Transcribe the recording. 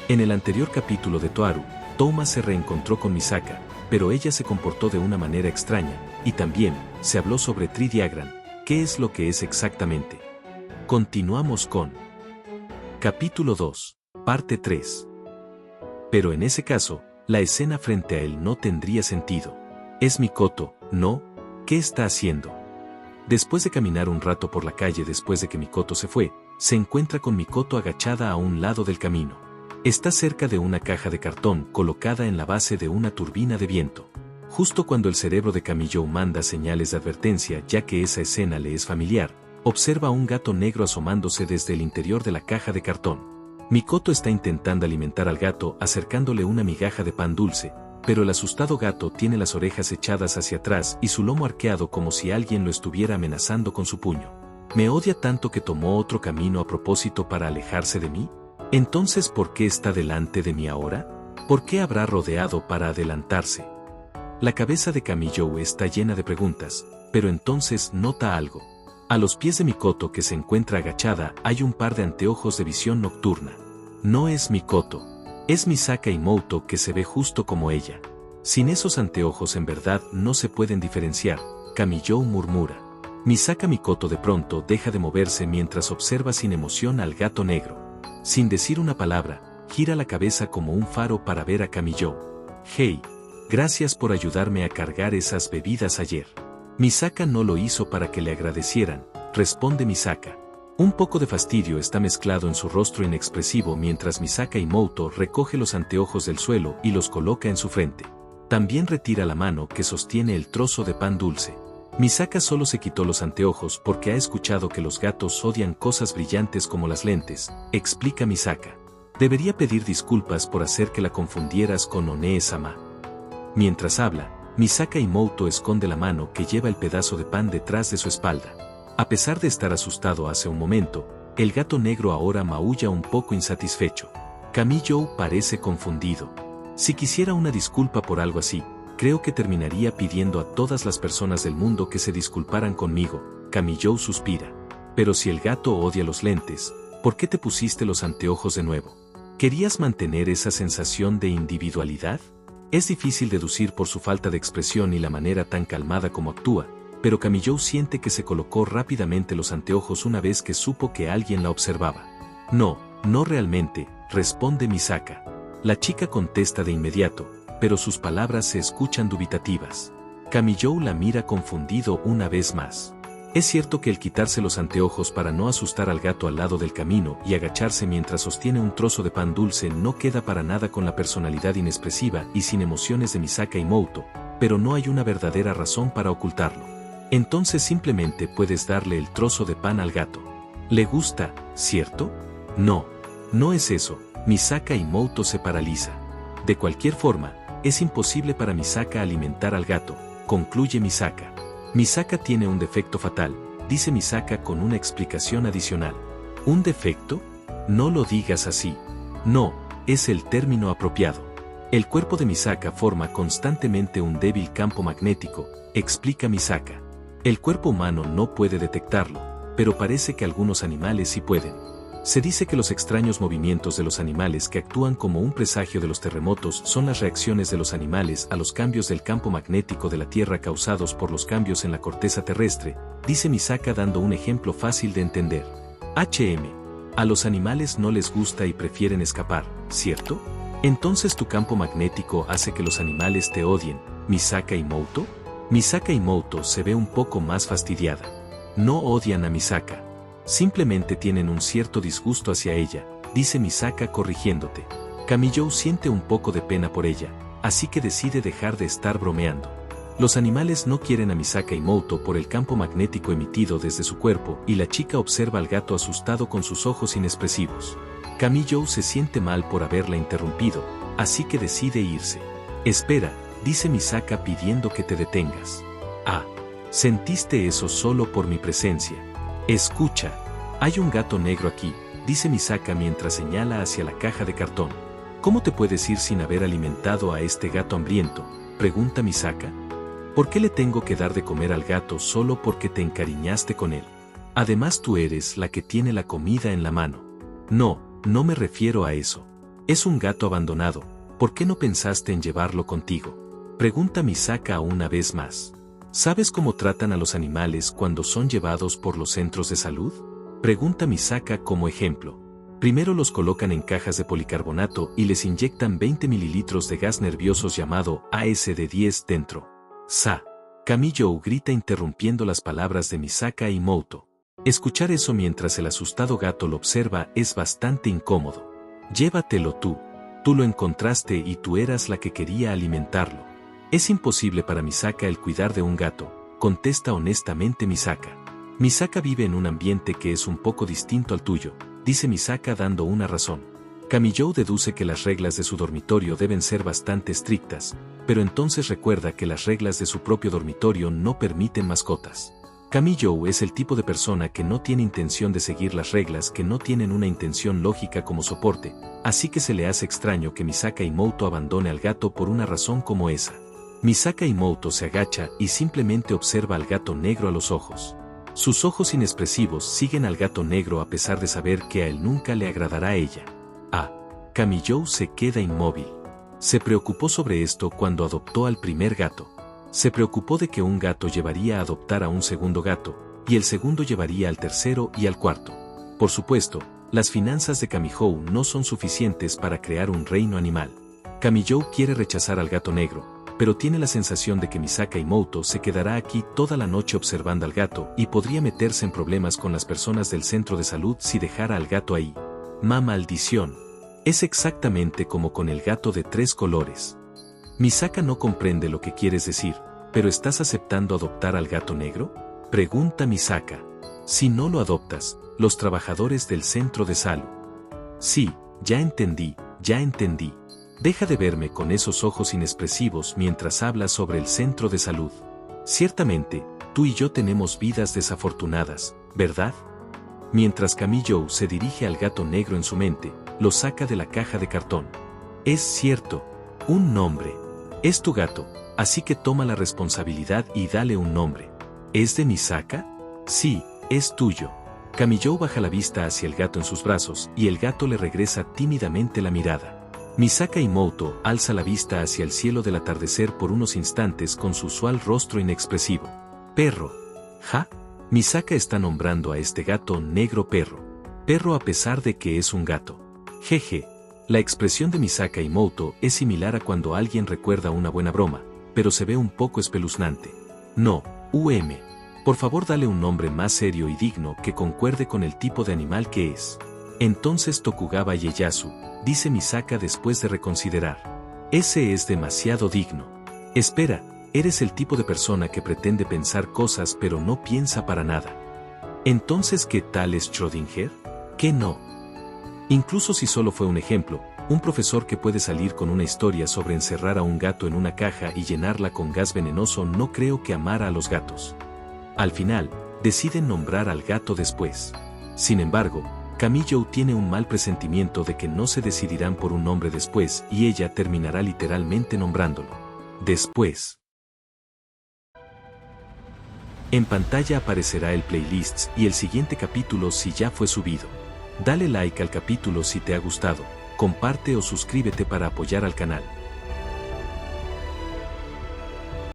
En el anterior capítulo de Toaru, Touma se reencontró con Misaka, pero ella se comportó de una manera extraña, y también, se habló sobre Tridiagran. ¿Qué es lo que es exactamente? Continuamos con Capítulo 2, Parte 3. Pero en ese caso, la escena frente a él no tendría sentido. Es Mikoto, ¿no? ¿Qué está haciendo? Después de caminar un rato por la calle después de que Mikoto se fue, se encuentra con Mikoto agachada a un lado del camino. Está cerca de una caja de cartón colocada en la base de una turbina de viento. Justo cuando el cerebro de Kamiyou manda señales de advertencia ya que esa escena le es familiar, observa a un gato negro asomándose desde el interior de la caja de cartón. Mikoto está intentando alimentar al gato acercándole una migaja de pan dulce, pero el asustado gato tiene las orejas echadas hacia atrás y su lomo arqueado como si alguien lo estuviera amenazando con su puño. ¿Me odia tanto que tomó otro camino a propósito para alejarse de mí? Entonces, ¿por qué está delante de mí ahora? ¿Por qué habrá rodeado para adelantarse? La cabeza de Kamiyou está llena de preguntas, pero entonces nota algo. A los pies de Mikoto que se encuentra agachada hay un par de anteojos de visión nocturna. No es Mikoto. Es Misaka Imoto que se ve justo como ella. Sin esos anteojos en verdad no se pueden diferenciar, Kamiyou murmura. Misaka Mikoto de pronto deja de moverse mientras observa sin emoción al gato negro. Sin decir una palabra, gira la cabeza como un faro para ver a Kamiyou. Hey, gracias por ayudarme a cargar esas bebidas ayer. Misaka no lo hizo para que le agradecieran, responde Misaka. Un poco de fastidio está mezclado en su rostro inexpresivo mientras Misaka Imoto recoge los anteojos del suelo y los coloca en su frente. También retira la mano que sostiene el trozo de pan dulce. Misaka solo se quitó los anteojos porque ha escuchado que los gatos odian cosas brillantes como las lentes, explica Misaka. Debería pedir disculpas por hacer que la confundieras con One-sama. Mientras habla, Misaka Imoto esconde la mano que lleva el pedazo de pan detrás de su espalda. A pesar de estar asustado hace un momento, el gato negro ahora maulla un poco insatisfecho. Kamiyou parece confundido. Si quisiera una disculpa por algo así, creo que terminaría pidiendo a todas las personas del mundo que se disculparan conmigo, Kamiyou suspira. Pero si el gato odia los lentes, ¿por qué te pusiste los anteojos de nuevo? ¿Querías mantener esa sensación de individualidad? Es difícil deducir por su falta de expresión y la manera tan calmada como actúa, pero Kamiyou siente que se colocó rápidamente los anteojos una vez que supo que alguien la observaba. No, no realmente, responde Misaka. La chica contesta de inmediato, pero sus palabras se escuchan dubitativas. Kamiyou la mira confundido una vez más. Es cierto que el quitarse los anteojos para no asustar al gato al lado del camino y agacharse mientras sostiene un trozo de pan dulce no queda para nada con la personalidad inexpresiva y sin emociones de Misaka Imoto, pero no hay una verdadera razón para ocultarlo. Entonces simplemente puedes darle el trozo de pan al gato. ¿Le gusta, cierto? No, no es eso, Misaka Imoto se paraliza. De cualquier forma, es imposible para Misaka alimentar al gato, concluye Misaka. Misaka tiene un defecto fatal, dice Misaka con una explicación adicional. ¿Un defecto? No lo digas así. No, es el término apropiado. El cuerpo de Misaka forma constantemente un débil campo magnético, explica Misaka. El cuerpo humano no puede detectarlo, pero parece que algunos animales sí pueden. Se dice que los extraños movimientos de los animales que actúan como un presagio de los terremotos son las reacciones de los animales a los cambios del campo magnético de la Tierra causados por los cambios en la corteza terrestre, dice Misaka dando un ejemplo fácil de entender. A los animales no les gusta y prefieren escapar, ¿cierto? Entonces tu campo magnético hace que los animales te odien, Misaka Imoto. Misaka Imoto se ve un poco más fastidiada. No odian a Misaka. Simplemente tienen un cierto disgusto hacia ella, dice Misaka corrigiéndote. Kamiyou siente un poco de pena por ella, así que decide dejar de estar bromeando. Los animales no quieren a Misaka Imoto por el campo magnético emitido desde su cuerpo y la chica observa al gato asustado con sus ojos inexpresivos. Kamiyou se siente mal por haberla interrumpido, así que decide irse. Espera, dice Misaka pidiendo que te detengas. Ah, sentiste eso solo por mi presencia. Escucha, hay un gato negro aquí, dice Misaka mientras señala hacia la caja de cartón. ¿Cómo te puedes ir sin haber alimentado a este gato hambriento? Pregunta Misaka. ¿Por qué le tengo que dar de comer al gato solo porque te encariñaste con él? Además tú eres la que tiene la comida en la mano. No, no me refiero a eso. Es un gato abandonado, ¿por qué no pensaste en llevarlo contigo? Pregunta Misaka una vez más. ¿Sabes cómo tratan a los animales cuando son llevados por los centros de salud? Pregunta Misaka como ejemplo. Primero los colocan en cajas de policarbonato y les inyectan 20 mililitros de gas nerviosos llamado ASD-10 dentro. Kamiyo grita interrumpiendo las palabras de Misaka y Mouto. Escuchar eso mientras el asustado gato lo observa es bastante incómodo. Llévatelo tú. Tú lo encontraste y tú eras la que quería alimentarlo. Es imposible para Misaka el cuidar de un gato, contesta honestamente Misaka. Misaka vive en un ambiente que es un poco distinto al tuyo, dice Misaka dando una razón. Kamiyo deduce que las reglas de su dormitorio deben ser bastante estrictas, pero entonces recuerda que las reglas de su propio dormitorio no permiten mascotas. Kamiyo es el tipo de persona que no tiene intención de seguir las reglas que no tienen una intención lógica como soporte, así que se le hace extraño que Misaka y Mouto abandone al gato por una razón como esa. Misaka y Mouto se agacha y simplemente observa al gato negro a los ojos. Sus ojos inexpresivos siguen al gato negro a pesar de saber que a él nunca le agradará a ella. Kamiyo se queda inmóvil. Se preocupó sobre esto cuando adoptó al primer gato. Se preocupó de que un gato llevaría a adoptar a un segundo gato, y el segundo llevaría al tercero y al cuarto. Por supuesto, las finanzas de Kamihou no son suficientes para crear un reino animal. Kamiyo quiere rechazar al gato negro, pero tiene la sensación de que Misaka y Mouto se quedará aquí toda la noche observando al gato y podría meterse en problemas con las personas del centro de salud si dejara al gato ahí. Maldición. Es exactamente como con el gato de 3 colores. Misaka no comprende lo que quieres decir, ¿pero estás aceptando adoptar al gato negro? Pregunta Misaka. Si no lo adoptas, los trabajadores del centro de salud. Sí, ya entendí. Deja de verme con esos ojos inexpresivos mientras hablas sobre el centro de salud. Ciertamente, tú y yo tenemos vidas desafortunadas, ¿verdad? Mientras Kamiyo se dirige al gato negro en su mente, lo saca de la caja de cartón. Es cierto, un nombre. Es tu gato, así que toma la responsabilidad y dale un nombre. ¿Es de Misaka? Sí, es tuyo. Kamiyo baja la vista hacia el gato en sus brazos y el gato le regresa tímidamente la mirada. Misaka y Mouto alza la vista hacia el cielo del atardecer por unos instantes con su usual rostro inexpresivo. Perro. Misaka está nombrando a este gato negro perro. Perro a pesar de que es un gato. Jeje. La expresión de Misaka y Mouto es similar a cuando alguien recuerda una buena broma, pero se ve un poco espeluznante. No, Por favor dale un nombre más serio y digno que concuerde con el tipo de animal que es. Entonces Tokugawa Ieyasu, dice Misaka después de reconsiderar. Ese es demasiado digno. Espera, eres el tipo de persona que pretende pensar cosas pero no piensa para nada. Entonces, ¿qué tal es Schrödinger? ¿Qué no? Incluso si solo fue un ejemplo, un profesor que puede salir con una historia sobre encerrar a un gato en una caja y llenarla con gas venenoso no creo que amara a los gatos. Al final, deciden nombrar al gato después. Sin embargo, Kamiyo tiene un mal presentimiento de que no se decidirán por un nombre después y ella terminará literalmente nombrándolo. Después. En pantalla aparecerá el playlist y el siguiente capítulo si ya fue subido. Dale like al capítulo si te ha gustado, comparte o suscríbete para apoyar al canal.